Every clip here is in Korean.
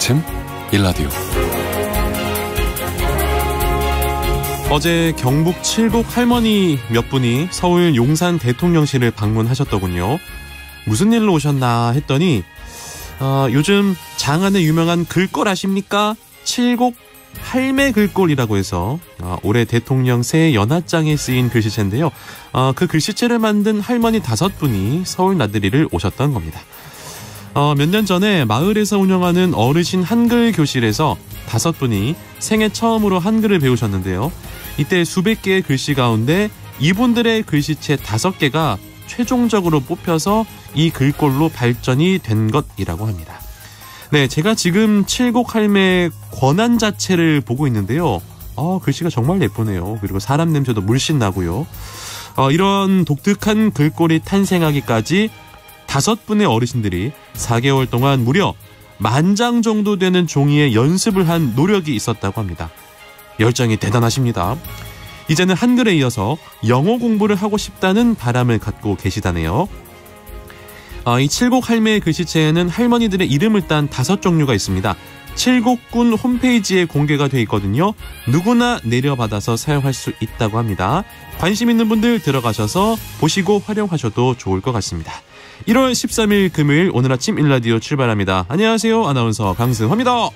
아침 일라디오. 어제 경북 칠곡 할머니 몇 분이 서울 용산 대통령실을 방문하셨더군요. 무슨 일로 오셨나 했더니 요즘 장안에 유명한 글꼴 아십니까? 칠곡 할매 글꼴이라고 해서 올해 대통령 새 연하장에 쓰인 글씨체인데요. 그 글씨체를 만든 할머니 5분이 서울 나들이를 오셨던 겁니다. 몇 년 전에 마을에서 운영하는 어르신 한글 교실에서 5분이 생애 처음으로 한글을 배우셨는데요. 이때 수백 개의 글씨 가운데 이분들의 글씨체 5개가 최종적으로 뽑혀서 이 글꼴로 발전이 된 것이라고 합니다. 네, 제가 지금 칠곡 할매 권한 자체를 보고 있는데요. 글씨가 정말 예쁘네요. 그리고 사람 냄새도 물씬 나고요. 이런 독특한 글꼴이 탄생하기까지 5분의 어르신들이 4개월 동안 무려 10,000장 정도 되는 종이에 연습을 한 노력이 있었다고 합니다. 열정이 대단하십니다. 이제는 한글에 이어서 영어 공부를 하고 싶다는 바람을 갖고 계시다네요. 이 칠곡 할매의 글씨체에는 할머니들의 이름을 딴 5종류가 있습니다. 칠곡군 홈페이지에 공개가 돼 있거든요. 누구나 내려받아서 사용할 수 있다고 합니다. 관심 있는 분들 들어가셔서 보시고 활용하셔도 좋을 것 같습니다. 1월 13일 금요일 오늘 아침 일라디오 출발합니다. 안녕하세요. 아나운서 강승화입니다.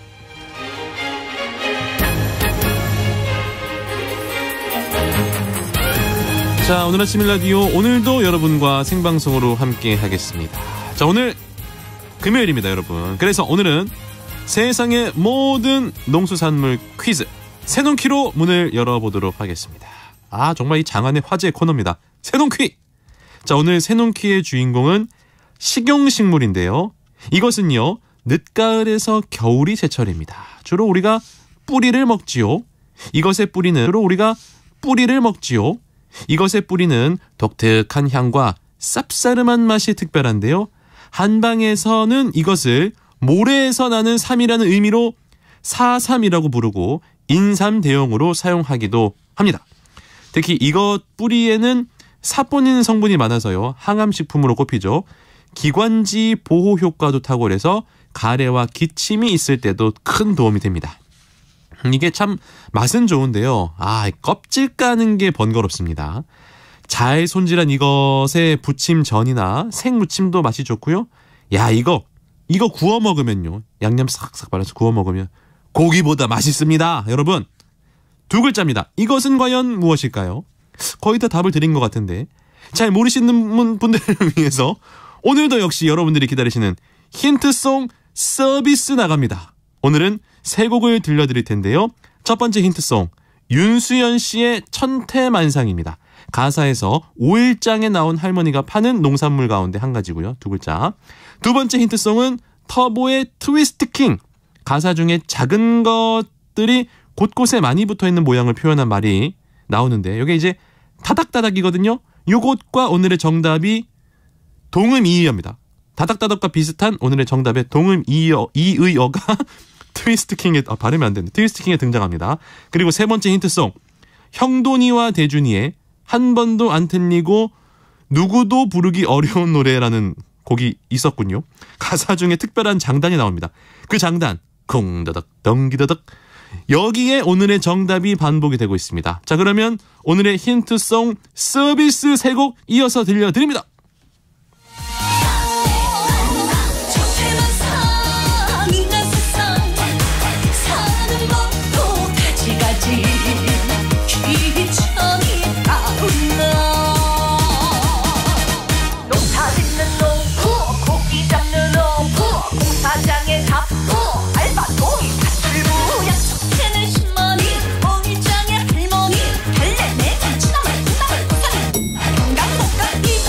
자, 오늘 아침 일라디오 오늘도 여러분과 생방송으로 함께 하겠습니다. 자, 오늘 금요일입니다, 여러분. 그래서 오늘은 세상의 모든 농수산물 퀴즈 새농퀴로 문을 열어보도록 하겠습니다. 정말 이 장안의 화제 코너입니다. 새농퀴! 자, 오늘 새농퀴의 주인공은 식용식물인데요. 이것은요, 늦가을에서 겨울이 제철입니다. 주로 우리가 뿌리를 먹지요. 이것의 뿌리는 이것의 뿌리는 독특한 향과 쌉싸름한 맛이 특별한데요. 한방에서는 이것을 모래에서 나는 삼이라는 의미로 사삼이라고 부르고 인삼대용으로 사용하기도 합니다. 특히 이것 뿌리에는 사포닌 성분이 많아서요. 항암식품으로 꼽히죠. 기관지 보호 효과도 탁월해서 가래와 기침이 있을 때도 큰 도움이 됩니다. 이게 참 맛은 좋은데요. 껍질 까는 게 번거롭습니다. 잘 손질한 이것의 부침전이나 생무침도 맛이 좋고요. 이거 구워 먹으면요. 양념 싹싹 발라서 구워 먹으면 고기보다 맛있습니다. 여러분, 2글자입니다. 이것은 과연 무엇일까요? 거의 다 답을 드린 것 같은데 잘 모르시는 분들을 위해서 오늘도 역시 여러분들이 기다리시는 힌트송 서비스 나갑니다. 오늘은 3곡을 들려드릴 텐데요. 첫 번째 힌트송 윤수연 씨의 천태만상입니다. 가사에서 5일장에 나온 할머니가 파는 농산물 가운데 한 가지고요. 2글자. 두 번째 힌트송은 터보의 트위스트 킹. 가사 중에 작은 것들이 곳곳에 많이 붙어있는 모양을 표현한 말이 나오는데 이게 이제 타닥타닥이거든요. 요것과 오늘의 정답이 동음이의어입니다. 다닥다닥과 비슷한 오늘의 정답의 동음이의어가 트위스트 킹에 발음이 안 되네. 트위스트 킹에 등장합니다. 그리고 세 번째 힌트송 형돈이와 대준이의 한 번도 안 틀리고 누구도 부르기 어려운 노래라는 곡이 있었군요. 가사 중에 특별한 장단이 나옵니다. 그 장단 쿵다닥 덩기다닥 여기에 오늘의 정답이 반복이 되고 있습니다. 자, 그러면 오늘의 힌트송 서비스 3곡 이어서 들려드립니다.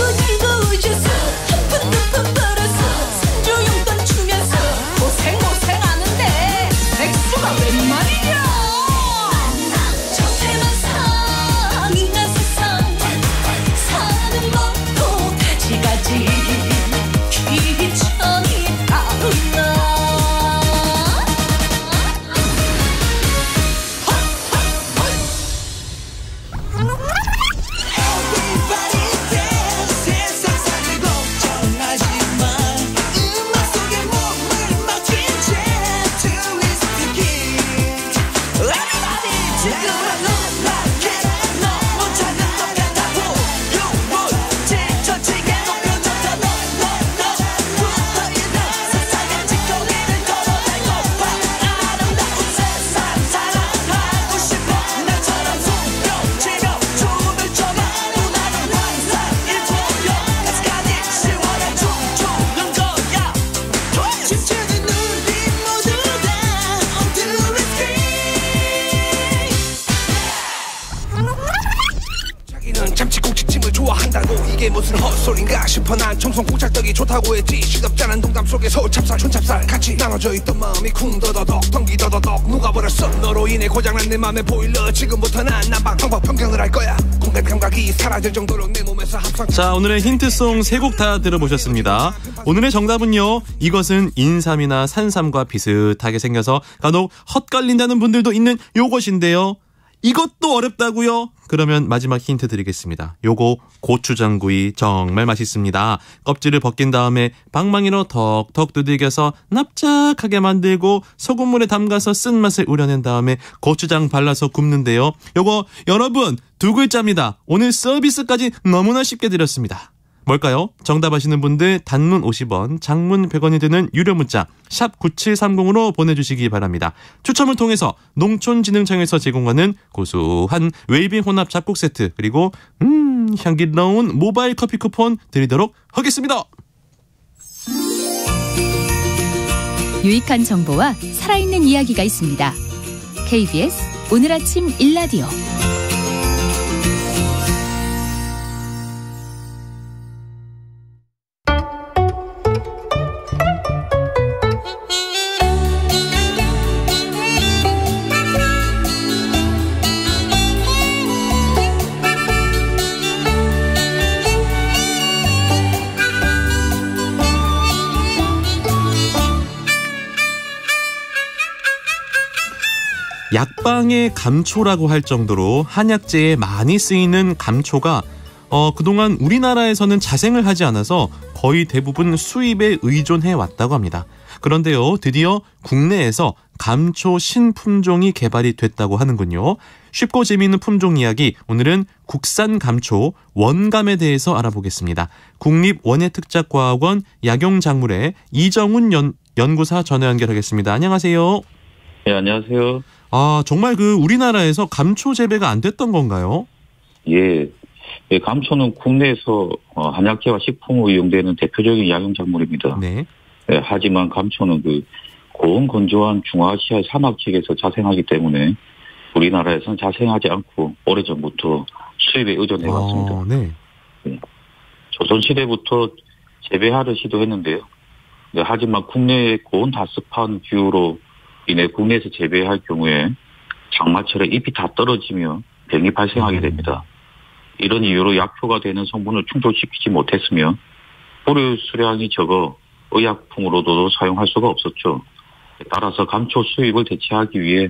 이거 아닌가 싶어 난 청송 콩찰떡이 좋다고 했지. 시덥잖은 동담 속에 서울 찹쌀 촌찹쌀 같이 나눠져 있던 마음이 쿵 더더덕 덩기 더더덕 녹아버렸어. 너로 인해 고장난 내 맘의 보일러 지금부터 난 난방 방법 변경을 할 거야. 공백 감각이 사라질 정도로 내 몸에서 합성. 자, 오늘의 힌트송 3곡 다 들어보셨습니다. 오늘의 정답은요, 이것은 인삼이나 산삼과 비슷하게 생겨서 간혹 헛갈린다는 분들도 있는 요것인데요. 이것도 어렵다고요? 그러면 마지막 힌트 드리겠습니다. 요거 고추장구이 정말 맛있습니다. 껍질을 벗긴 다음에 방망이로 턱턱 두들겨서 납작하게 만들고 소금물에 담가서 쓴맛을 우려낸 다음에 고추장 발라서 굽는데요. 요거 여러분 2글자입니다. 오늘 서비스까지 너무나 쉽게 드렸습니다. 뭘까요? 정답 아시는 분들 단문 50원, 장문 100원이 드는 유료 문자 샵 9730으로 보내주시기 바랍니다. 추첨을 통해서 농촌진흥청에서 제공하는 고소한 웰빙 혼합 잡곡 세트 그리고 향기로운 모바일 커피 쿠폰 드리도록 하겠습니다. 유익한 정보와 살아있는 이야기가 있습니다. KBS 오늘 아침 1라디오. 약방의 감초라고 할 정도로 한약재에 많이 쓰이는 감초가 그동안 우리나라에서는 자생을 하지 않아서 거의 대부분 수입에 의존해 왔다고 합니다. 그런데요, 드디어 국내에서 감초 신품종이 개발이 됐다고 하는군요. 쉽고 재미있는 품종 이야기, 오늘은 국산 감초 원감에 대해서 알아보겠습니다. 국립원예특작과학원 약용작물의 이정훈 연구사 전화 연결하겠습니다. 안녕하세요. 네, 안녕하세요. 정말 우리나라에서 감초 재배가 안 됐던 건가요? 예. 감초는 국내에서 한약재와 식품으로 이용되는 대표적인 약용작물입니다. 네. 하지만 감초는 고온 건조한 중화아시아 사막 지역에서 자생하기 때문에 우리나라에서는 자생하지 않고 오래전부터 수입에 의존해 왔습니다. 네. 조선시대부터 재배하를 시도했는데요. 하지만 국내의 고온 다습한 기후로 인해 국내에서 재배할 경우에 장마철에 잎이 다 떨어지며 병이 발생하게 됩니다. 이런 이유로 약효가 되는 성분을 충족시키지 못했으며 뿌리 수량이 적어 의약품으로도 사용할 수가 없었죠. 따라서 감초 수입을 대체하기 위해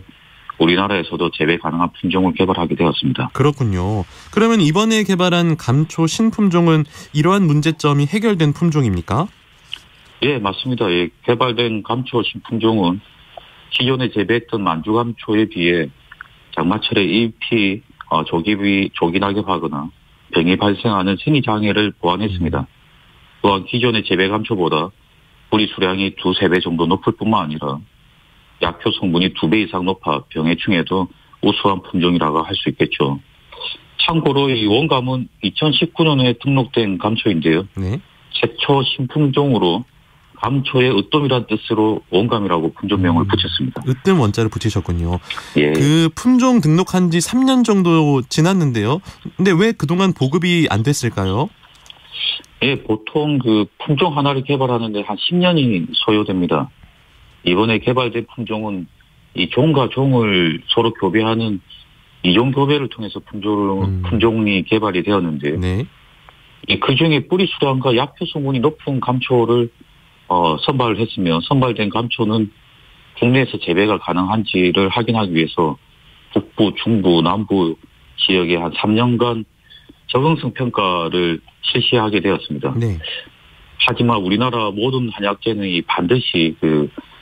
우리나라에서도 재배 가능한 품종을 개발하게 되었습니다. 그렇군요. 그러면 이번에 개발한 감초 신품종은 이러한 문제점이 해결된 품종입니까? 예, 맞습니다. 개발된 감초 신품종은 기존에 재배했던 만주감초에 비해 장마철에 잎이 조기낙엽하거나 병이 발생하는 생리장애를 보완했습니다. 또한 기존의 재배감초보다 뿌리 수량이 2-3배 정도 높을 뿐만 아니라 약효 성분이 2배 이상 높아 병의 중에도 우수한 품종이라고 할 수 있겠죠. 참고로 이 원감은 2019년에 등록된 감초인데요. 네. 최초 신품종으로 감초의 으뜸이란 뜻으로 원감이라고 품종명을 붙였습니다. 으뜸 원자를 붙이셨군요. 예. 그 품종 등록한 지 3년 정도 지났는데요. 근데 왜 그동안 보급이 안 됐을까요? 예, 보통 품종 하나를 개발하는데 한 10년이 소요됩니다. 이번에 개발된 품종은 이 종과 종을 서로 교배하는 이종 교배를 통해서 품종이 개발이 되었는데요. 네. 그 중에 뿌리 수량과 약효 성분이 높은 감초를 선발을 했으며 선발된 감초는 국내에서 재배가 가능한지를 확인하기 위해서 북부, 중부, 남부 지역에 한 3년간 적응성 평가를 실시하게 되었습니다. 네. 하지만 우리나라 모든 한약재는 반드시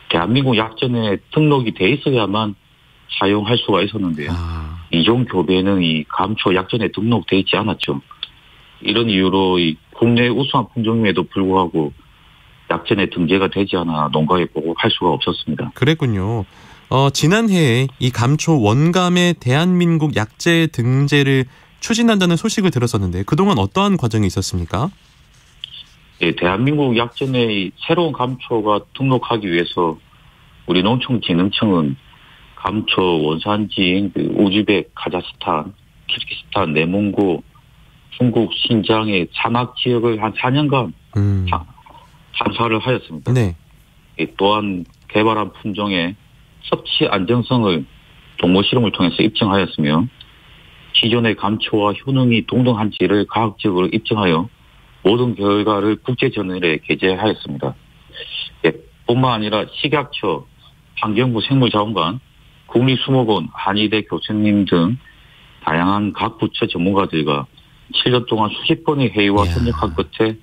대한민국 약전에 등록이 돼 있어야만 사용할 수가 있었는데요. 이종 교배는 이 감초 약전에 등록돼 있지 않았죠. 이런 이유로 국내 우수한 품종임에도 불구하고 약전에 등재가 되지 않아 농가에 보고할 수가 없었습니다. 그랬군요. 지난해에 이 감초 원감의 대한민국 약재 등재를 추진한다는 소식을 들었었는데 그동안 어떠한 과정이 있었습니까? 예, 대한민국 약전에 새로운 감초가 등록하기 위해서 우리 농촌진흥청은 감초 원산지인 우즈벡, 카자흐스탄, 키르기스탄, 내몽고, 중국 신장의 사막 지역을 한 4년간 탐사를 하였습니다. 네. 또한 개발한 품종의 섭취 안정성을 동물 실험을 통해서 입증하였으며 기존의 감초와 효능이 동등한지를 과학적으로 입증하여 모든 결과를 국제저널에 게재하였습니다. 뿐만 아니라 식약처, 환경부 생물자원관, 국립수목원, 한의대 교수님 등 다양한 각 부처 전문가들과 7년 동안 수십 번의 회의와 협력한 끝에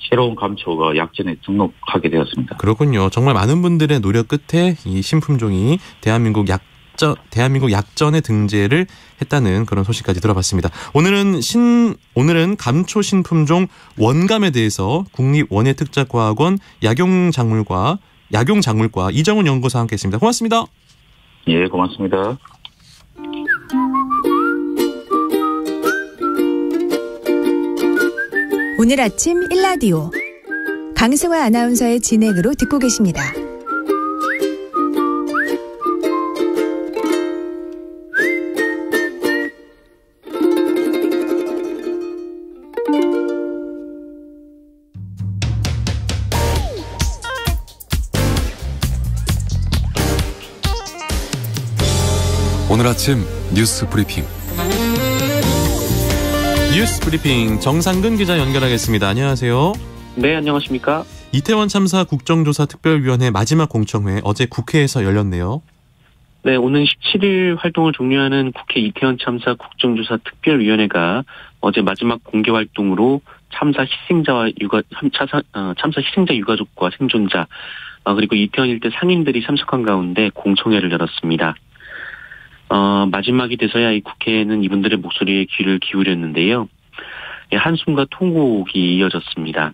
새로운 감초가 약전에 등록하게 되었습니다. 그렇군요. 정말 많은 분들의 노력 끝에 이 신품종이 대한민국 약전에 등재를 했다는 그런 소식까지 들어봤습니다. 오늘은 감초 신품종 원감에 대해서 국립원예특작과학원 약용작물과 이정훈 연구사와 함께했습니다. 고맙습니다. 예, 고맙습니다. 오늘 아침 1라디오 강승화 아나운서의 진행으로 듣고 계십니다. 오늘 아침 뉴스 브리핑. 뉴스 브리핑 정상근 기자 연결하겠습니다. 안녕하세요. 네, 안녕하십니까. 이태원 참사 국정조사 특별위원회 마지막 공청회 어제 국회에서 열렸네요. 네, 오는 17일 활동을 종료하는 국회 이태원 참사 국정조사 특별위원회가 어제 마지막 공개 활동으로 참사 희생자 유가족과 생존자 그리고 이태원 일대 상인들이 참석한 가운데 공청회를 열었습니다. 마지막이 돼서야 이 국회에는 이분들의 목소리에 귀를 기울였는데요. 한숨과 통곡이 이어졌습니다.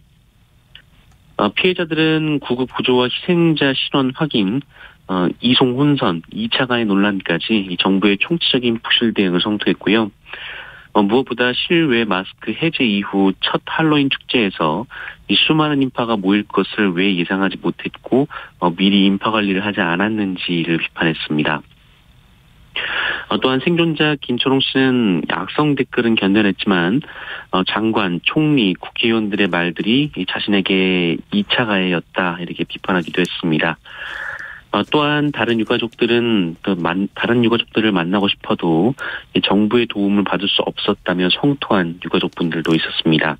피해자들은 구급 구조와 희생자 실원 확인, 이송 혼선, 2차 가해 논란까지 정부의 총체적인 부실 대응을 성토했고요. 무엇보다 실외 마스크 해제 이후 첫 할로윈 축제에서 이 수많은 인파가 모일 것을 왜 예상하지 못했고 미리 인파 관리를 하지 않았는지를 비판했습니다. 또한 생존자 김초롱 씨는 악성 댓글은 견뎌냈지만 장관, 총리, 국회의원들의 말들이 자신에게 2차 가해였다 이렇게 비판하기도 했습니다. 또한 다른 유가족들을 만나고 싶어도 정부의 도움을 받을 수 없었다며 성토한 유가족분들도 있었습니다.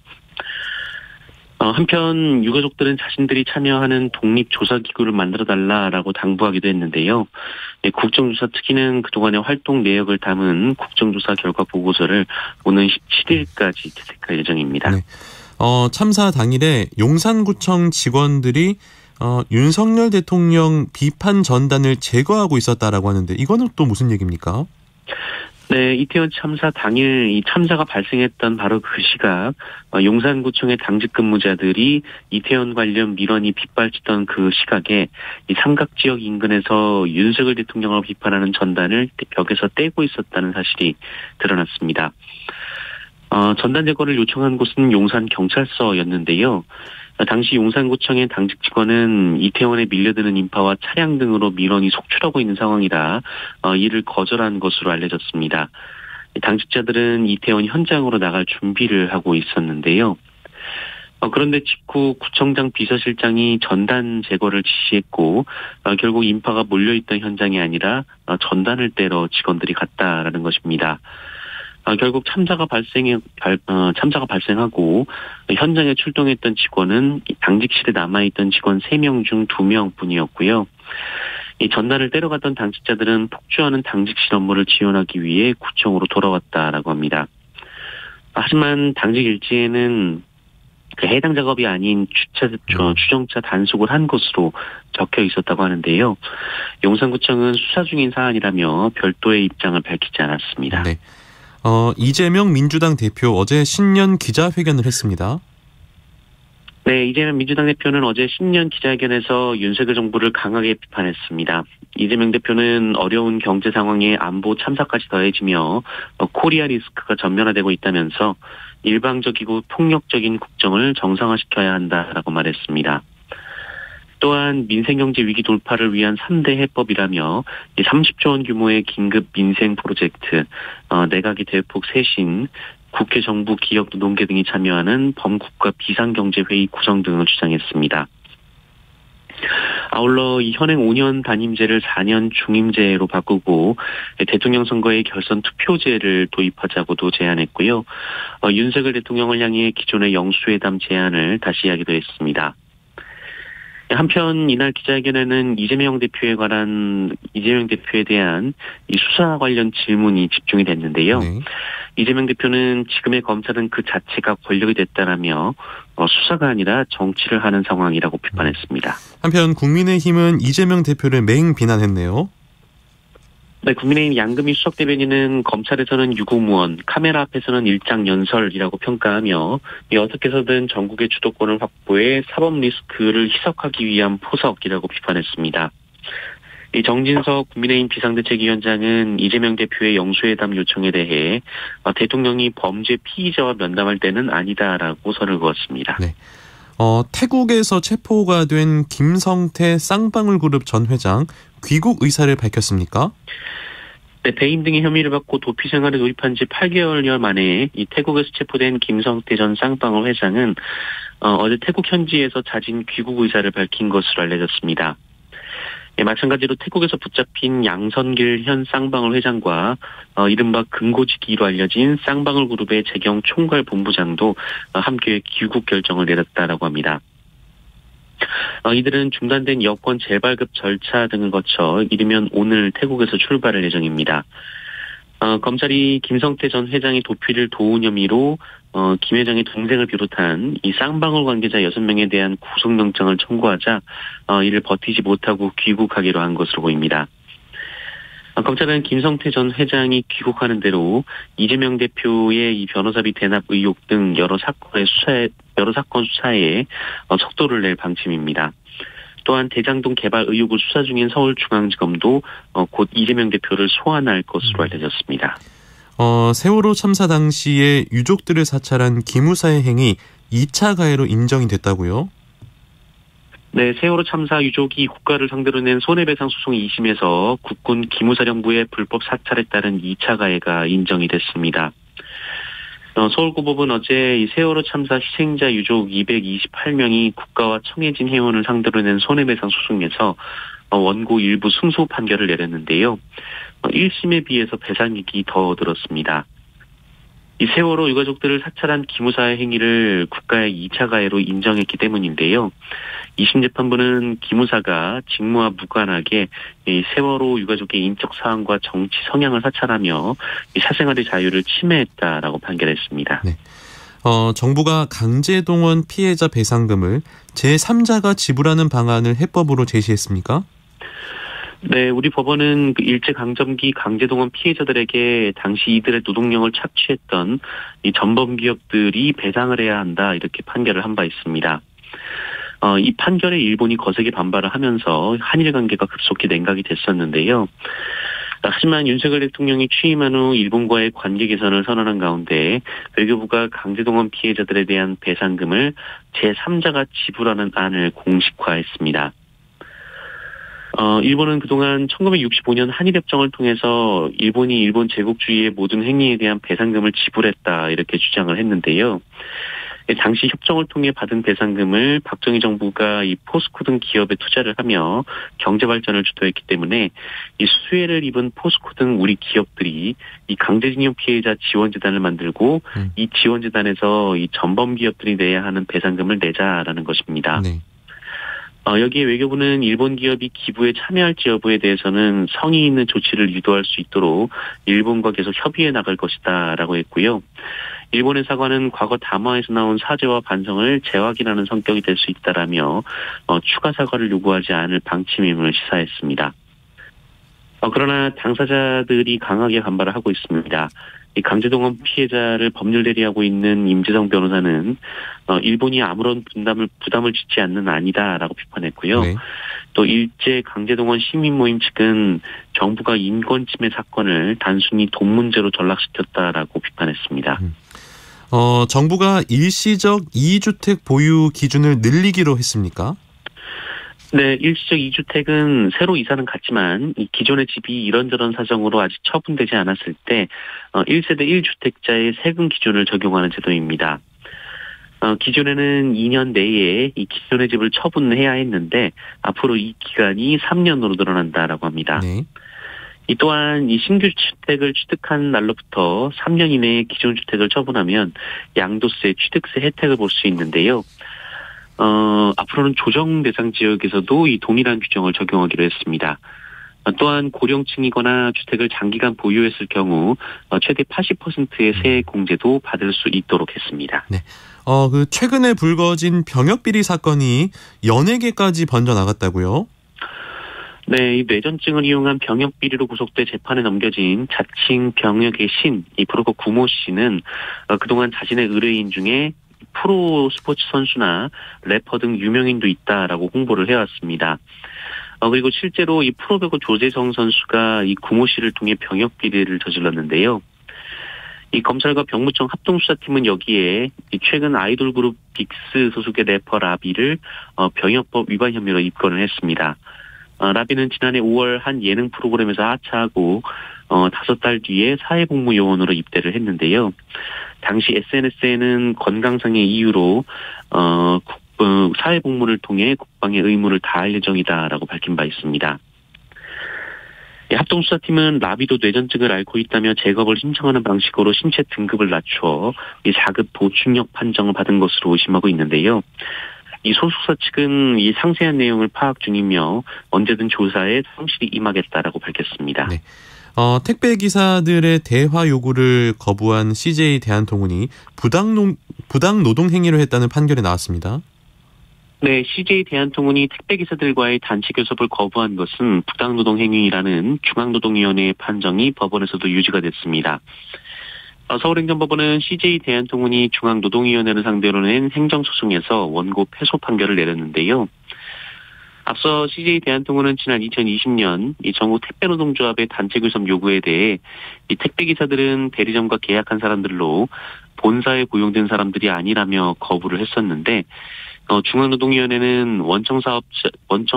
한편 유가족들은 자신들이 참여하는 독립조사기구를 만들어달라라고 당부하기도 했는데요. 국정조사 특위는 그동안의 활동 내역을 담은 국정조사 결과 보고서를 오는 17일까지 채택할 예정입니다. 네. 참사 당일에 용산구청 직원들이 윤석열 대통령 비판 전단을 제거하고 있었다라고 하는데 이거는 또 무슨 얘기입니까? 네, 이태원 참사 당일 이 참사가 발생했던 바로 그 시각 용산구청의 당직 근무자들이 이태원 관련 민원이 빗발치던 그 시각에 이 삼각지역 인근에서 윤석열 대통령을 비판하는 전단을 벽에서 떼고 있었다는 사실이 드러났습니다. 전단 제거를 요청한 곳은 용산경찰서였는데요. 당시 용산구청의 당직 직원은 이태원에 밀려드는 인파와 차량 등으로 민원이 속출하고 있는 상황이라 이를 거절한 것으로 알려졌습니다. 당직자들은 이태원 현장으로 나갈 준비를 하고 있었는데요. 그런데 직후 구청장 비서실장이 전단 제거를 지시했고 결국 인파가 몰려있던 현장이 아니라 전단을 떼러 직원들이 갔다라는 것입니다. 결국 참사가 발생하고 현장에 출동했던 직원은 당직실에 남아있던 직원 3명 중 2명 뿐이었고요. 이 전단을 떼러갔던 당직자들은 폭주하는 당직실 업무를 지원하기 위해 구청으로 돌아왔다라고 합니다. 하지만 당직 일지에는 그 해당 작업이 아닌 추정차 단속을 한 것으로 적혀 있었다고 하는데요. 용산구청은 수사 중인 사안이라며 별도의 입장을 밝히지 않았습니다. 네. 이재명 민주당 대표 어제 신년 기자회견을 했습니다. 네, 이재명 민주당 대표는 어제 신년 기자회견에서 윤석열 정부를 강하게 비판했습니다. 이재명 대표는 어려운 경제 상황에 안보 참사까지 더해지며 코리아 리스크가 전면화되고 있다면서 일방적이고 폭력적인 국정을 정상화시켜야 한다라고 말했습니다. 또한 민생경제 위기 돌파를 위한 3대 해법이라며 30조 원 규모의 긴급 민생 프로젝트, 내각의 대폭 쇄신, 국회, 정부, 기업, 노동계 등이 참여하는 범국가 비상경제회의 구성 등을 주장했습니다. 아울러 이 현행 5년 단임제를 4년 중임제로 바꾸고 대통령 선거의 결선 투표제를 도입하자고도 제안했고요. 윤석열 대통령을 향해 기존의 영수회담 제안을 다시 이야기도 했습니다. 한편 이날 기자회견에는 이재명 대표에 대한 이 수사 관련 질문이 집중이 됐는데요. 네. 이재명 대표는 지금의 검찰은 그 자체가 권력이 됐다라며 수사가 아니라 정치를 하는 상황이라고 비판했습니다. 한편 국민의힘은 이재명 대표를 맹 비난했네요. 네, 국민의힘 양금희 수석대변인은 검찰에서는 유구무원, 카메라 앞에서는 일장연설이라고 평가하며 어떻게 해서든 전국의 주도권을 확보해 사법 리스크를 희석하기 위한 포석이라고 비판했습니다. 이 정진석 국민의힘 비상대책위원장은 이재명 대표의 영수회담 요청에 대해 대통령이 범죄 피의자와 면담할 때는 아니다라고 선을 그었습니다. 네. 태국에서 체포가 된 김성태 쌍방울그룹 전 회장 귀국 의사를 밝혔습니까? 네, 배임 등의 혐의를 받고 도피 생활에 돌입한 지 8개월여 만에 이 태국에서 체포된 김성태 전 쌍방울 회장은 어제 태국 현지에서 자진 귀국 의사를 밝힌 것으로 알려졌습니다. 예, 마찬가지로 태국에서 붙잡힌 양선길 현 쌍방울 회장과 이른바 금고지기로 알려진 쌍방울 그룹의 재경 총괄 본부장도 함께 귀국 결정을 내렸다라고 합니다. 이들은 중단된 여권 재발급 절차 등을 거쳐 이르면 오늘 태국에서 출발할 예정입니다. 검찰이 김성태 전 회장의 도피를 도운 혐의로 김 회장의 동생을 비롯한 이 쌍방울 관계자 6명에 대한 구속영장을 청구하자 이를 버티지 못하고 귀국하기로 한 것으로 보입니다. 검찰은 김성태 전 회장이 귀국하는 대로 이재명 대표의 이 변호사비 대납 의혹 등 여러 사건 수사에 속도를 낼 방침입니다. 또한 대장동 개발 의혹을 수사 중인 서울중앙지검도 곧 이재명 대표를 소환할 것으로 알려졌습니다. 세월호 참사 당시에 유족들을 사찰한 기무사의 행위 2차 가해로 인정이 됐다고요? 네, 세월호 참사 유족이 국가를 상대로 낸 손해배상 소송 2심에서 국군 기무사령부의 불법 사찰에 따른 2차 가해가 인정이 됐습니다. 서울고법은 어제 이 세월호 참사 희생자 유족 228명이 국가와 청해진 회원을 상대로 낸 손해배상 소송에서 원고 일부 승소 판결을 내렸는데요. 1심에 비해서 배상액이 더 늘었습니다. 이 세월호 유가족들을 사찰한 기무사의 행위를 국가의 2차 가해로 인정했기 때문인데요. 2심 재판부는 기무사가 직무와 무관하게 이 세월호 유가족의 인적 사항과 정치 성향을 사찰하며 이 사생활의 자유를 침해했다라고 판결했습니다. 네. 정부가 강제동원 피해자 배상금을 제3자가 지불하는 방안을 해법으로 제시했습니까? 네, 우리 법원은 그 일제강점기 강제동원 피해자들에게 당시 이들의 노동력을 착취했던 이 전범 기업들이 배상을 해야 한다 이렇게 판결을 한 바 있습니다. 이 판결에 일본이 거세게 반발을 하면서 한일 관계가 급속히 냉각이 됐었는데요. 하지만 윤석열 대통령이 취임한 후 일본과의 관계 개선을 선언한 가운데 외교부가 강제동원 피해자들에 대한 배상금을 제3자가 지불하는 안을 공식화했습니다. 일본은 그동안 1965년 한일협정을 통해서 일본이 일본 제국주의의 모든 행위에 대한 배상금을 지불했다 이렇게 주장을 했는데요. 당시 협정을 통해 받은 배상금을 박정희 정부가 이 포스코 등 기업에 투자를 하며 경제 발전을 주도했기 때문에 이 수혜를 입은 포스코 등 우리 기업들이 이 강제징용 피해자 지원재단을 만들고 이 지원재단에서 이 전범 기업들이 내야 하는 배상금을 내자라는 것입니다. 네. 여기에 외교부는 일본 기업이 기부에 참여할지 여부에 대해서는 성의 있는 조치를 유도할 수 있도록 일본과 계속 협의해 나갈 것이다라고 했고요. 일본의 사과는 과거 담화에서 나온 사죄와 반성을 재확인하는 성격이 될 수 있다라며 추가 사과를 요구하지 않을 방침임을 시사했습니다. 그러나 당사자들이 강하게 반발을 하고 있습니다. 이 강제동원 피해자를 법률 대리하고 있는 임재성 변호사는 일본이 아무런 부담을 짓지 않는 아니다라고 비판했고요. 네. 또 일제 강제동원 시민 모임 측은 정부가 인권 침해 사건을 단순히 돈 문제로 전락시켰다라고 비판했습니다. 정부가 일시적 2주택 보유 기준을 늘리기로 했습니까? 네, 일시적 2주택은 새로 이사는 갔지만 이 기존의 집이 이런저런 사정으로 아직 처분되지 않았을 때 1세대 1주택자의 세금 기준을 적용하는 제도입니다. 기존에는 2년 내에 이 기존의 집을 처분해야 했는데 앞으로 이 기간이 3년으로 늘어난다라고 합니다. 네. 이 또한 이 신규 주택을 취득한 날로부터 3년 이내에 기존 주택을 처분하면 양도세, 취득세 혜택을 볼 수 있는데요. 앞으로는 조정 대상 지역에서도 이 동일한 규정을 적용하기로 했습니다. 또한 고령층이거나 주택을 장기간 보유했을 경우 최대 80%의 세액 공제도 받을 수 있도록 했습니다. 네. 최근에 불거진 병역비리 사건이 연예계까지 번져 나갔다고요? 네, 이 뇌전증을 이용한 병역비리로 구속돼 재판에 넘겨진 자칭 병역의 신, 이 브로커 구모 씨는 그동안 자신의 의뢰인 중에 프로 스포츠 선수나 래퍼 등 유명인도 있다라고 홍보를 해왔습니다. 그리고 실제로 이 프로배구 조재성 선수가 이 구모 씨를 통해 병역 비리를 저질렀는데요. 이 검찰과 병무청 합동수사팀은 여기에 이 최근 아이돌 그룹 빅스 소속의 래퍼 라비를 병역법 위반 혐의로 입건을 했습니다. 라비는 지난해 5월 한 예능 프로그램에서 하차하고 5달 뒤에 사회복무요원으로 입대를 했는데요. 당시 SNS에는 건강상의 이유로 사회복무를 통해 국방의 의무를 다할 예정이다라고 밝힌 바 있습니다. 합동수사팀은 라비도 뇌전증을 앓고 있다며 재검을 신청하는 방식으로 신체 등급을 낮춰 이 4급 보충력 판정을 받은 것으로 의심하고 있는데요. 이 소속사 측은 이 상세한 내용을 파악 중이며 언제든 조사에 성실히 임하겠다라고 밝혔습니다. 네. 택배 기사들의 대화 요구를 거부한 CJ 대한통운이 부당 노동 행위를 했다는 판결이 나왔습니다. 네, CJ 대한통운이 택배 기사들과의 단체 교섭을 거부한 것은 부당 노동 행위라는 중앙노동위원회의 판정이 법원에서도 유지가 됐습니다. 서울행정법원은 CJ 대한통운이 중앙노동위원회를 상대로 낸 행정소송에서 원고 패소 판결을 내렸는데요. 앞서 CJ 대한통운은 지난 2020년 이 전국 택배노동조합의 단체 교섭 요구에 대해 이 택배기사들은 대리점과 계약한 사람들로 본사에 고용된 사람들이 아니라며 거부를 했었는데 중앙노동위원회는 원청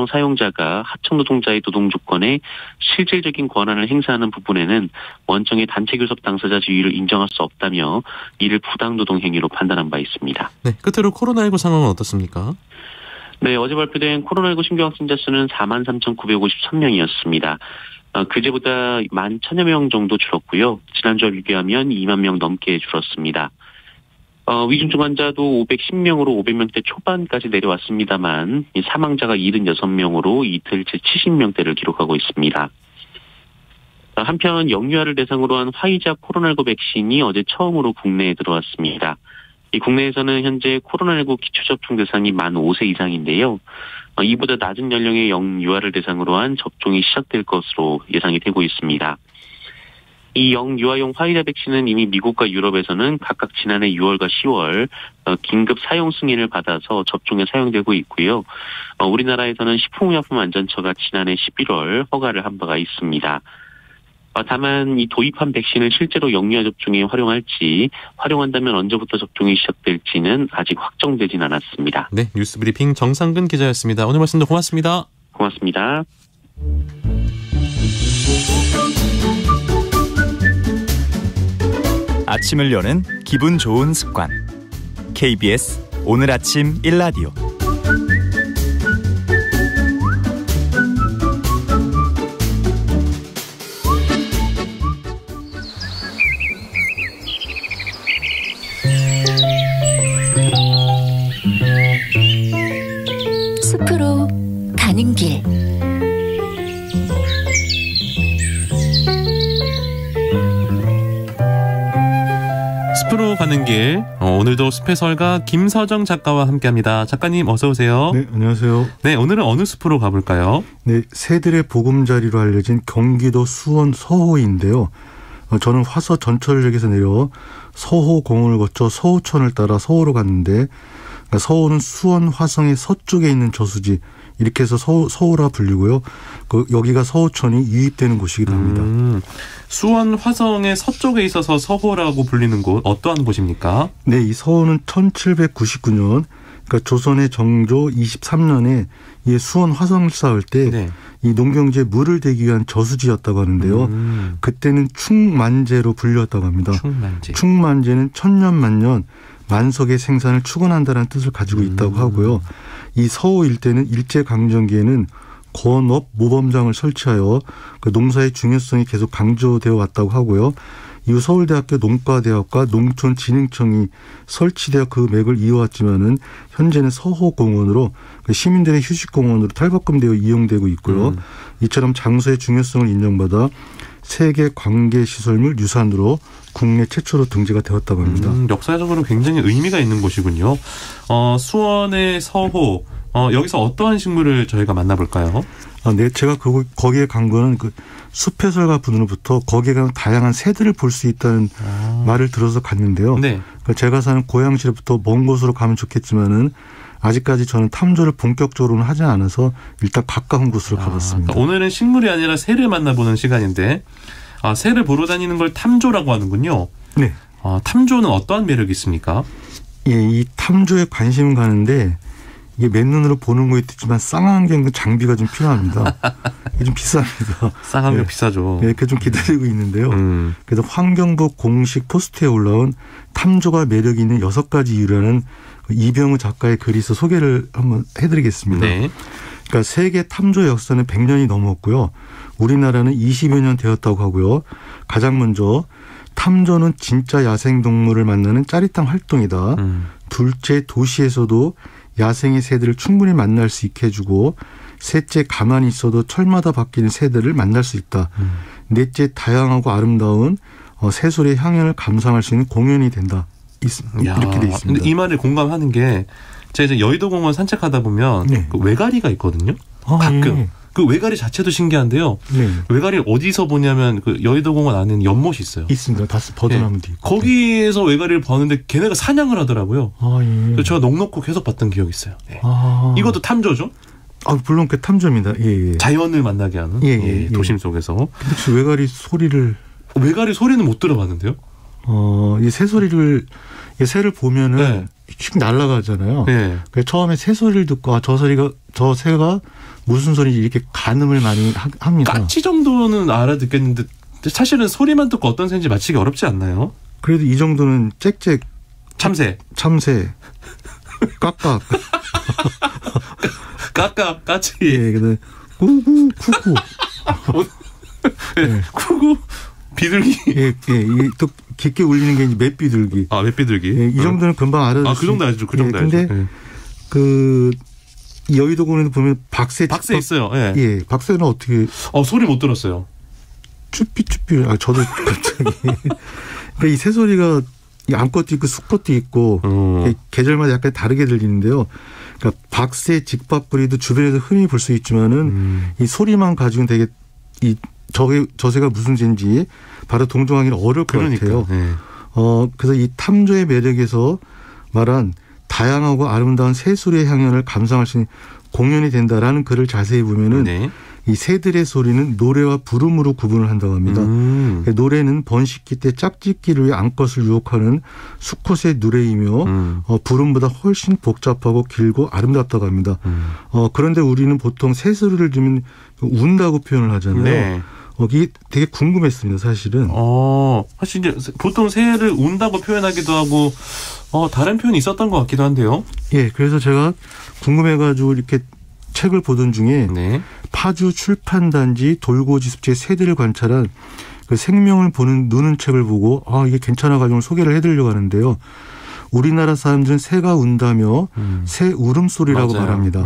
사용자가 하청 노동자의 노동 조건에 실질적인 권한을 행사하는 부분에는 원청의 단체 교섭 당사자 지위를 인정할 수 없다며 이를 부당 노동 행위로 판단한 바 있습니다. 네, 끝으로 코로나19 상황은 어떻습니까? 네, 어제 발표된 코로나19 신규 확진자 수는 43,953명이었습니다. 그제보다 11,000여 명 정도 줄었고요. 지난주와 비교하면 2만 명 넘게 줄었습니다. 위중증 환자도 510명으로 500명대 초반까지 내려왔습니다만 이 사망자가 76명으로 이틀째 70명대를 기록하고 있습니다. 한편 영유아를 대상으로 한 화이자 코로나19 백신이 어제 처음으로 국내에 들어왔습니다. 이 국내에서는 현재 코로나19 기초접종 대상이 만 5세 이상인데요. 이보다 낮은 연령의 영유아를 대상으로 한 접종이 시작될 것으로 예상이 되고 있습니다. 이 영유아용 화이자 백신은 이미 미국과 유럽에서는 각각 지난해 6월과 10월 긴급 사용 승인을 받아서 접종에 사용되고 있고요. 우리나라에서는 식품의약품안전처가 지난해 11월 허가를 한 바가 있습니다. 다만 이 도입한 백신을 실제로 영유아 접종에 활용한다면 언제부터 접종이 시작될지는 아직 확정되진 않았습니다. 네, 뉴스브리핑 정상근 기자였습니다. 오늘 말씀도 고맙습니다. 고맙습니다. 아침을 여는 기분 좋은 습관. KBS 오늘 아침 1라디오. 숲으로 가는 길. 숲으로 가는 길, 오늘도 숲의 설가 김서정 작가와 함께합니다. 작가님 어서 오세요. 네, 안녕하세요. 네, 오늘은 어느 숲으로 가볼까요? 네, 새들의 보금자리로 알려진 경기도 수원 서호인데요. 저는 화서 전철역에서 내려 서호공원을 거쳐 서호천을 따라 서호로 갔는데 서호는 수원 화성의 서쪽에 있는 저수지, 이렇게 해서 서호라 불리고요. 여기가 서호천이 유입되는 곳이기도 합니다. 수원 화성의 서쪽에 있어서 서호라고 불리는 곳, 어떠한 곳입니까? 네, 이 서호는 1799년 그러니까 조선의 정조 23년에 이 수원 화성을 쌓을 때 네. 이 농경지에 물을 대기 위한 저수지였다고 하는데요. 그때는 충만제로 불렸다고 합니다. 충만제. 충만제는 천년만년 만석의 생산을 축원한다는 뜻을 가지고 있다고 하고요. 이 서호 일대는 일제강점기에는 권업 모범장을 설치하여 그 농사의 중요성이 계속 강조되어 왔다고 하고요. 이후 서울대학교 농과대학과 농촌진흥청이 설치되어 그 맥을 이어왔지만은 현재는 서호공원으로 시민들의 휴식공원으로 탈바꿈되어 이용되고 있고요. 이처럼 장소의 중요성을 인정받아 세계 관계시설물 유산으로 국내 최초로 등재가 되었다고 합니다. 역사적으로 굉장히 의미가 있는 곳이군요. 수원의 서호, 여기서 어떠한 식물을 저희가 만나볼까요? 네, 제가 거기에 간 거는 그 숲해설가 분으로부터 거기에 가면 다양한 새들을 볼 수 있다는 말을 들어서 갔는데요. 네. 제가 사는 고양시로부터 먼 곳으로 가면 좋겠지만은 아직까지 저는 탐조를 본격적으로는 하지 않아서 일단 가까운 곳으로 가봤습니다. 그러니까 오늘은 식물이 아니라 새를 만나보는 시간인데 새를 보러 다니는 걸 탐조라고 하는군요. 네. 탐조는 어떠한 매력이 있습니까? 예, 이 탐조에 관심은 가는데 이게 맨눈으로 보는 것도 있지만 쌍안경 장비가 좀 필요합니다. 이게 좀 비쌉니다. 쌍안경 비싸죠. 네, 이렇게 좀 기다리고 있는데요. 그래서 환경부 공식 포스트에 올라온 탐조가 매력이 있는 6가지 이유라는 이병우 작가의 글에서 소개를 한번 해드리겠습니다. 네. 그러니까 세계 탐조 역사는 100년이 넘었고요. 우리나라는 20여 년 되었다고 하고요. 가장 먼저 탐조는 진짜 야생동물을 만나는 짜릿한 활동이다. 둘째, 도시에서도 야생의 새들을 충분히 만날 수 있게 해주고, 셋째, 가만히 있어도 철마다 바뀌는 새들을 만날 수 있다. 넷째, 다양하고 아름다운 새소리의 향연을 감상할 수 있는 공연이 된다. 이렇게 돼 있습니다. 근데 이 말에 공감하는 게 제가 이제 여의도공원 산책하다 보면 네. 그 외가리가 있거든요. 가끔. 네. 그 외가리 자체도 신기한데요. 네. 외가리를 어디서 보냐면 그 여의도공원 안에는 연못이 있어요. 있습니다. 다시 버드나무도 있고. 거기에서 외가리를 보는데 걔네가 사냥을 하더라고요. 예. 그래서 제가 넋놓고 계속 봤던 기억이 있어요. 네. 이것도 탐조죠? 물론 그 탐조입니다. 예. 자연을 만나게 하는 예. 도심 속에서. 혹시 외가리 소리를 외가리 소리는 못 들어봤는데요? 이 새소리를 새를 보면은 휙 날아가잖아요. 네. 그래서 처음에 새소리를 듣고 저 새가 무슨 소리인지 이렇게 가늠을 많이 합니다. 까치 정도는 알아듣겠는데 사실은 소리만 듣고 어떤 새인지 맞히기 어렵지 않나요? 그래도 이 정도는 짹짹 참새 깍깍 까까 까치 예, 근데 꾸구 쿠구 네. 쿠구 비둘기 이게 또 깊게 울리는 게 이제 맷비둘기. 맷비둘기. 이 정도는 금방 알아듣을 그 정도 알죠. 그 정도 알죠. 근데 여의도공원에도 보면 박새 있어요. 예, 박새는 어떻게? 소리 못 들었어요. 쭈삐쭈삐. 저도 갑자기. 그러니까 이 새소리가 암것도 있고 숫것도 있고 계절마다 약간 다르게 들리는데요. 그러니까 박새, 직박구리도 주변에서 흔히 볼 수 있지만은 이 소리만 가지고는 되게 저 새가 무슨 새인지 바로 동정하기는 어려울 것 같아요. 네. 그래서 이 탐조의 매력에서 말한 다양하고 아름다운 새소리의 향연을 감상할 수 있는 공연이 된다라는 글을 자세히 보면은 이 새들의 소리는 노래와 부름으로 구분을 한다고 합니다. 노래는 번식기 때 짝짓기를 위해 암컷을 유혹하는 수컷의 노래이며 부름보다 훨씬 복잡하고 길고 아름답다고 합니다. 그런데 우리는 보통 새소리를 들으면 운다고 표현을 하잖아요. 네. 이게 되게 궁금했습니다, 사실은. 사실 이제 보통 새를 운다고 표현하기도 하고 다른 표현이 있었던 것 같기도 한데요. 예, 그래서 제가 궁금해가지고 이렇게 책을 보던 중에 파주 출판단지 돌고지습체 새들을 관찰한 그 생명을 보는 누는 책을 보고 이게 괜찮아가지고 소개를 해드리려고 하는데요. 우리나라 사람들은 새가 운다며 새 울음소리라고 말합니다.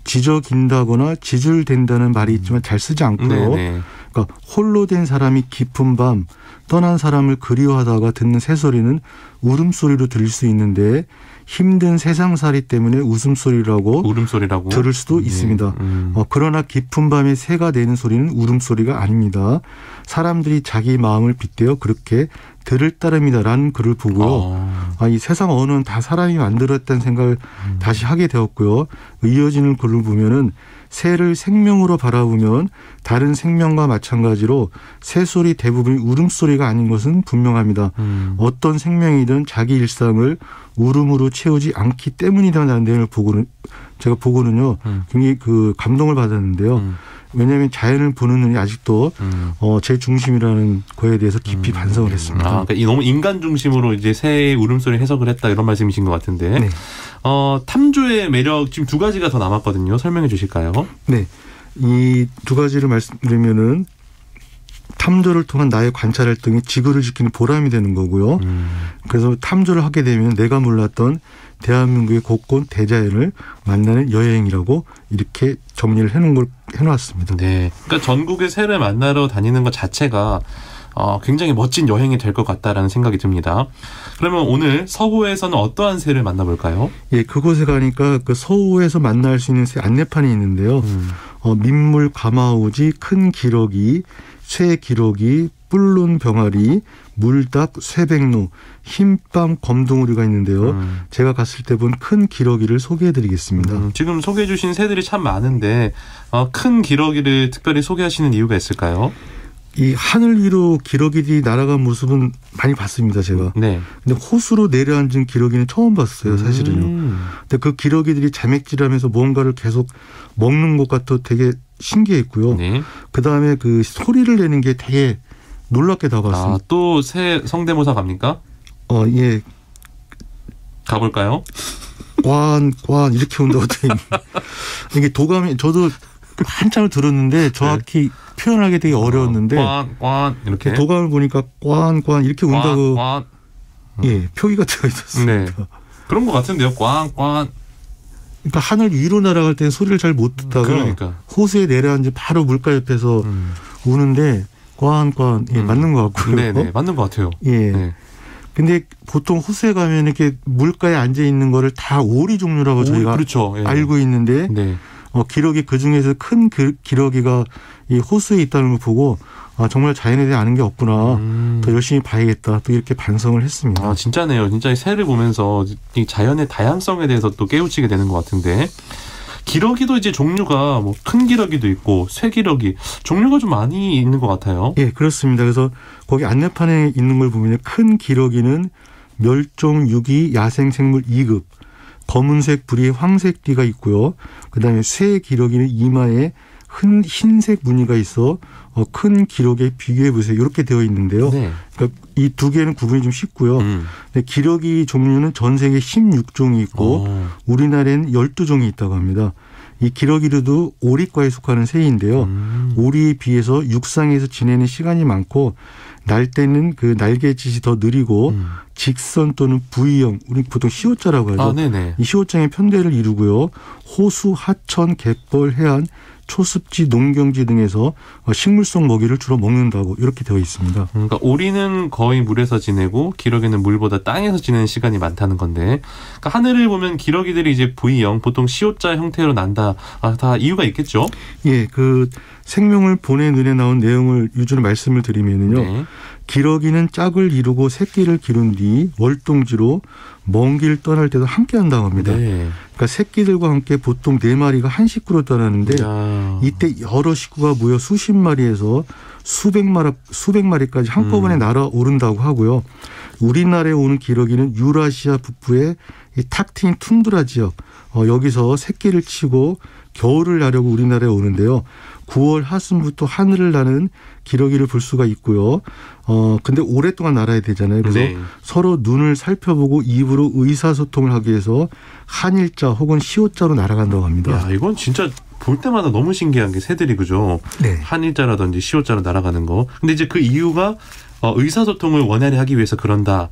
지저긴다거나 지줄댄다는 말이 있지만 잘 쓰지 않고요. 그러니까 홀로 된 사람이 깊은 밤 떠난 사람을 그리워하다가 듣는 새소리는 울음소리로 들릴 수 있는데 힘든 세상살이 때문에 울음소리라고 들을 수도 있습니다. 그러나 깊은 밤에 새가 내는 소리는 울음소리가 아닙니다. 사람들이 자기 마음을 빗대어 그렇게 들을 따름이다라는 글을 보고요. 이 세상 언어는 다 사람이 만들었다는 생각을 다시 하게 되었고요. 이어지는 글을 보면은 새를 생명으로 바라보면 다른 생명과 마찬가지로 새소리 대부분이 울음소리가 아닌 것은 분명합니다. 어떤 생명이든 자기 일상을 울음으로 채우지 않기 때문이다라는 내용을 제가 보고는요. 굉장히 그 감동을 받았는데요. 왜냐하면 자연을 보는 눈이 아직도 제 중심이라는 거에 대해서 깊이 반성을 했습니다. 그러니까 너무 인간 중심으로 이제 새의 울음소리 해석을 했다 이런 말씀이신 것 같은데. 네. 탐조의 매력 지금 두 가지가 더 남았거든요. 설명해 주실까요? 네. 이 두 가지를 말씀드리면은 탐조를 통한 나의 관찰 활동이 지구를 지키는 보람이 되는 거고요. 그래서 탐조를 하게 되면 내가 몰랐던 대한민국의 곳곳 대자연을 만나는 여행이라고 이렇게 정리를 해놨습니다. 네. 그러니까 전국의 새를 만나러 다니는 것 자체가 굉장히 멋진 여행이 될 것 같다라는 생각이 듭니다. 그러면 오늘 서호에서는 어떠한 새를 만나볼까요? 예, 그곳에 가니까 그 서호에서 만날 수 있는 새 안내판이 있는데요. 민물 가마오지, 큰 기러기, 쇠 기러기, 뿔눈 병아리, 물닭, 쇠백로, 흰빵 검둥우리가 있는데요. 제가 갔을 때 본 큰 기러기를 소개해드리겠습니다. 지금 소개해 주신 새들이 참 많은데 큰 기러기를 특별히 소개하시는 이유가 있을까요? 이 하늘 위로 기러기들이 날아간 모습은 많이 봤습니다, 제가. 네. 근데 호수로 내려앉은 기러기는 처음 봤어요, 사실은요. 근데 그 기러기들이 자맥질하면서 뭔가를 계속 먹는 것 같아 되게 신기했고요. 네. 그 다음에 그 소리를 내는 게 되게 놀랍게 다가왔습니다. 또 새 성대모사 갑니까? 예. 가볼까요? 관 이렇게 온다고 돼 있는. 이게 도감이 저도 한참을 들었는데 정확히 네. 표현하기 되게 어려웠는데 관 이렇게 도감을 보니까 관 이렇게 온다고 예 표기가 되어 있었습니다. 네. 그런 것 같은데요. 관 그러니까 하늘 위로 날아갈 때는 소리를 잘 못 듣다가 호수에 내려앉은 바로 물가 옆에서 우는데 관 예, 맞는 것 같고요. 네, 맞는 것 같아요. 예. 네. 근데 보통 호수에 가면 이렇게 물가에 앉아 있는 거를 다 오리 종류라고 저희가 그렇죠. 예. 알고 있는데 네. 기러기 그 중에서 큰 기러기가 이 호수에 있다는 걸 보고 정말 자연에 대해 아는 게 없구나. 더 열심히 봐야겠다. 또 이렇게 반성을 했습니다. 진짜네요. 진짜 새를 보면서 이 자연의 다양성에 대해서 또 깨우치게 되는 것 같은데 기러기도 이제 종류가 뭐 큰 기러기도 있고 쇠 기러기 종류가 좀 많이 있는 것 같아요. 예, 그렇습니다. 그래서 거기 안내판에 있는 걸 보면 큰 기러기는 멸종 유기 야생생물 2급 검은색 부리에 황색 띠가 있고요. 그다음에 쇠 기러기는 이마에 흰색 무늬가 있어 큰 기러기에 비교해 보세요. 이렇게 되어 있는데요. 네. 그러니까 이 두 개는 구분이 좀 쉽고요. 근데 기러기 종류는 전 세계 16종이 있고 우리나라에는 12종이 있다고 합니다. 이 기러기류도 오리과에 속하는 새인데요. 오리에 비해서 육상에서 지내는 시간이 많고 날 때는 그 날개짓이 더 느리고 직선 또는 V형, 우리 보통 시옷자라고 하죠. 이 시옷장의 편대를 이루고요. 호수, 하천, 갯벌, 해안, 초습지, 농경지 등에서 식물성 먹이를 주로 먹는다고 이렇게 되어 있습니다. 그러니까 오리는 거의 물에서 지내고 기러기는 물보다 땅에서 지내는 시간이 많다는 건데 그러니까 하늘을 보면 기러기들이 이제 V형, 보통 시옷자 형태로 난다. 다 이유가 있겠죠? 예, 그 생명을 본의 눈에 나온 내용을 위주로 말씀을 드리면요. 네. 기러기는 짝을 이루고 새끼를 기른 뒤 월동지로 먼 길 떠날 때도 함께 한다고 합니다. 네. 그러니까 새끼들과 함께 보통 4마리가 한 식구로 떠나는데 이때 여러 식구가 모여 수십 마리에서 수백 마리까지 한꺼번에 날아오른다고 하고요. 우리나라에 오는 기러기는 유라시아 북부의 이 탁 트인 툰드라 지역 여기서 새끼를 치고 겨울을 나려고 우리나라에 오는데요. 9월 하순부터 하늘을 나는 기러기를 볼 수가 있고요. 근데 오랫동안 날아야 되잖아요. 그래서 네. 서로 눈을 살펴보고 입으로 의사소통을 하기 위해서 한일자 혹은 시옷자로 날아간다고 합니다. 야, 이건 진짜 볼 때마다 너무 신기한 게 새들이 그죠? 네. 한일자라든지 시옷자로 날아가는 거. 근데 이제 그 이유가 의사소통을 원활히 하기 위해서 그런다.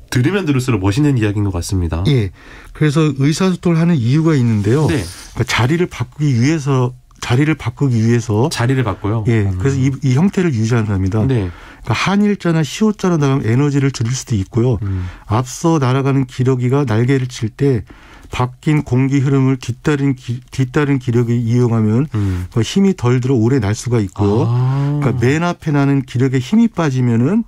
들으면 들을수록 멋있는 이야기인 것 같습니다. 예. 그래서 의사소통을 하는 이유가 있는데요. 네. 그러니까 자리를 바꾸기 위해서. 자리를 바꿔요? 예. 그래서 이 형태를 유지한답니다. 네. 그러니까 한일자나 시옷자로 나가면 에너지를 줄일 수도 있고요. 앞서 날아가는 기러기가 날개를 칠 때 바뀐 공기 흐름을 뒤따른 기러기 이용하면 힘이 덜 들어 오래 날 수가 있고요. 그러니까 맨 앞에 나는 기러기에 힘이 빠지면은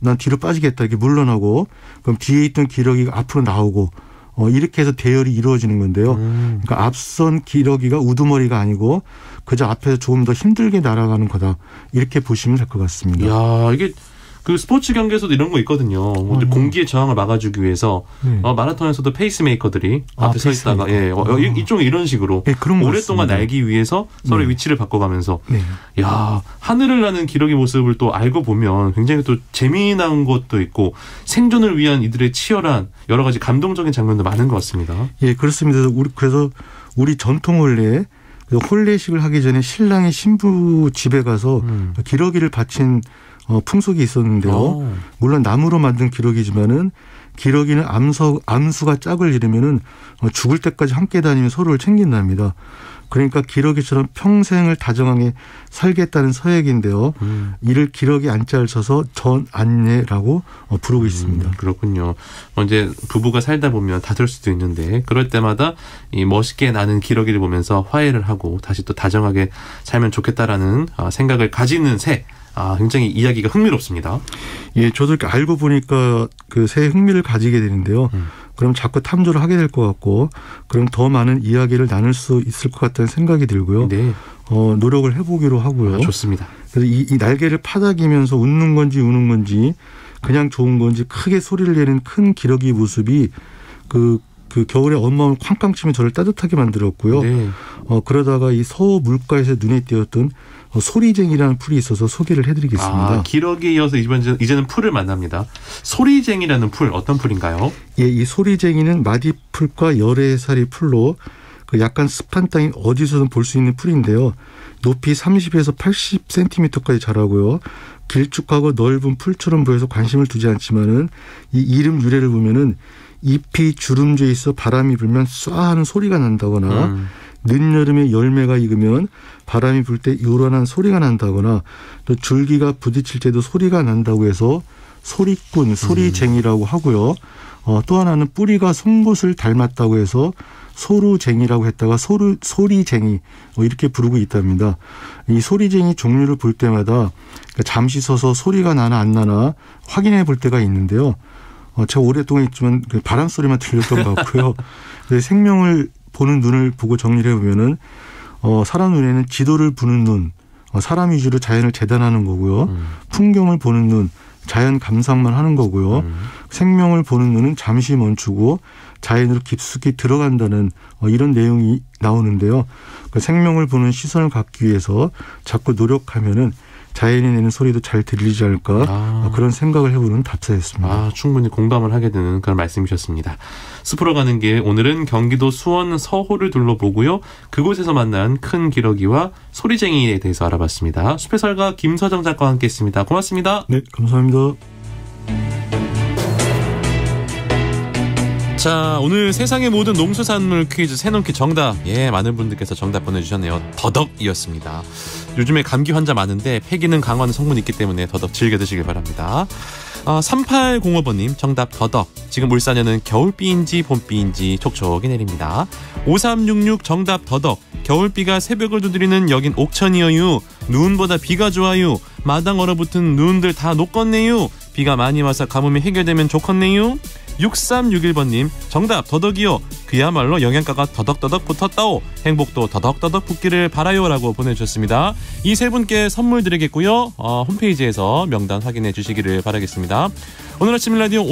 난 뒤로 빠지겠다 이렇게 물러나고 그럼 뒤에 있던 기러기가 앞으로 나오고 이렇게 해서 대열이 이루어지는 건데요. 그러니까 앞선 기러기가 우두머리가 아니고 그저 앞에서 조금 더 힘들게 날아가는 거다. 이렇게 보시면 될 것 같습니다. 야, 이게 그 스포츠 경기에서도 이런 거 있거든요. 공기의 저항을 막아주기 위해서 마라톤에서도 페이스메이커들이 앞에 서 있다가 이쪽은 이런 식으로 그런 오랫동안 날기 위해서 서로의 위치를 바꿔가면서 야, 하늘을 나는 기러기 모습을 또 알고 보면 굉장히 또 재미난 것도 있고 생존을 위한 이들의 치열한 여러 가지 감동적인 장면도 많은 것 같습니다. 예, 그렇습니다. 그래서 우리 전통 혼례 혼례식을 하기 전에 신랑이 신부 집에 가서 기러기를 바친 풍속이 있었는데요. 물론 나무로 만든 기러기지만은 기러기는 암수가 짝을 이루면은 죽을 때까지 함께 다니며 서로를 챙긴답니다. 그러니까 기러기처럼 평생을 다정하게 살겠다는 서약인데요. 이를 기러기 안자를 써서 전안례라고 부르고 있습니다. 그렇군요. 이제 부부가 살다 보면 다툴 수도 있는데 그럴 때마다 이 멋있게 나는 기러기를 보면서 화해를 하고 다시 또 다정하게 살면 좋겠다라는 생각을 가지는 새. 굉장히 이야기가 흥미롭습니다. 예, 저도 이렇게 알고 보니까 그 새에 흥미를 가지게 되는데요. 그럼 자꾸 탐조를 하게 될 것 같고, 그럼 더 많은 이야기를 나눌 수 있을 것 같다는 생각이 들고요. 네. 노력을 해보기로 하고요. 좋습니다. 그래서 이 날개를 파닥이면서 웃는 건지 우는 건지 그냥 좋은 건지 크게 소리를 내는 큰 기러기 모습이 그 겨울에 엄마를 쾅쾅 치면 저를 따뜻하게 만들었고요. 네. 그러다가 이 서호 물가에서 눈에 띄었던 소리쟁이라는 풀이 있어서 소개를 해드리겠습니다. 기러기에 이어서 이제는 풀을 만납니다. 소리쟁이라는 풀, 어떤 풀인가요? 예, 이 소리쟁이는 마디풀과 열애살이 풀로 그 약간 습한 땅인 어디서든 볼 수 있는 풀인데요. 높이 30에서 80cm까지 자라고요. 길쭉하고 넓은 풀처럼 보여서 관심을 두지 않지만은 이 이름 유래를 보면은 잎이 주름져 있어 바람이 불면 쏴 하는 소리가 난다거나 늦여름에 열매가 익으면 바람이 불 때 요란한 소리가 난다거나 또 줄기가 부딪힐 때도 소리가 난다고 해서 소리꾼, 소리쟁이라고 하고요. 또 하나는 뿌리가 송곳을 닮았다고 해서 소루쟁이라고 했다가 소리쟁이 이렇게 부르고 있답니다. 이 소리쟁이 종류를 볼 때마다 잠시 서서 소리가 나나 안 나나 확인해 볼 때가 있는데요. 제가 오랫동안 있지만 바람 소리만 들렸던 것 같고요. 생명을 보는 눈을 보고 정리를 해보면은 사람 눈에는 지도를 보는 눈, 사람 위주로 자연을 재단하는 거고요. 풍경을 보는 눈, 자연 감상만 하는 거고요. 생명을 보는 눈은 잠시 멈추고 자연으로 깊숙이 들어간다는 이런 내용이 나오는데요. 그 생명을 보는 시선을 갖기 위해서 자꾸 노력하면은 자연이 내는 소리도 잘 들리지 않을까 그런 생각을 해보는 답사였습니다. 충분히 공감을 하게 되는 그런 말씀이셨습니다. 숲으로 가는 길, 오늘은 경기도 수원 서호를 둘러보고요. 그곳에서 만난 큰 기러기와 소리쟁이에 대해서 알아봤습니다. 숲해설가 김서정 작가와 함께했습니다. 고맙습니다. 네, 감사합니다. 자, 오늘 세상의 모든 농수산물 퀴즈 새넘기 정답. 많은 분들께서 정답 보내주셨네요. 더덕이었습니다. 요즘에 감기 환자 많은데 폐기능 강화하는 성분이 있기 때문에 더덕 즐겨 드시길 바랍니다. 3805번님 정답 더덕. 지금 울산에는 겨울비인지 봄비인지 촉촉이 내립니다. 5366 정답 더덕. 겨울비가 새벽을 두드리는 여긴 옥천이여유. 눈보다 비가 좋아요. 마당 얼어붙은 눈들 다 녹겠네요. 비가 많이 와서 가뭄이 해결되면 좋겠네요. 6361번님 정답 더덕이요. 그야말로 영양가가 더덕더덕 붙었다오. 행복도 더덕더덕 붙기를 바라요 라고 보내주셨습니다. 이 세 분께 선물 드리겠고요. 홈페이지에서 명단 확인해 주시기를 바라겠습니다. 오늘 아침 라디오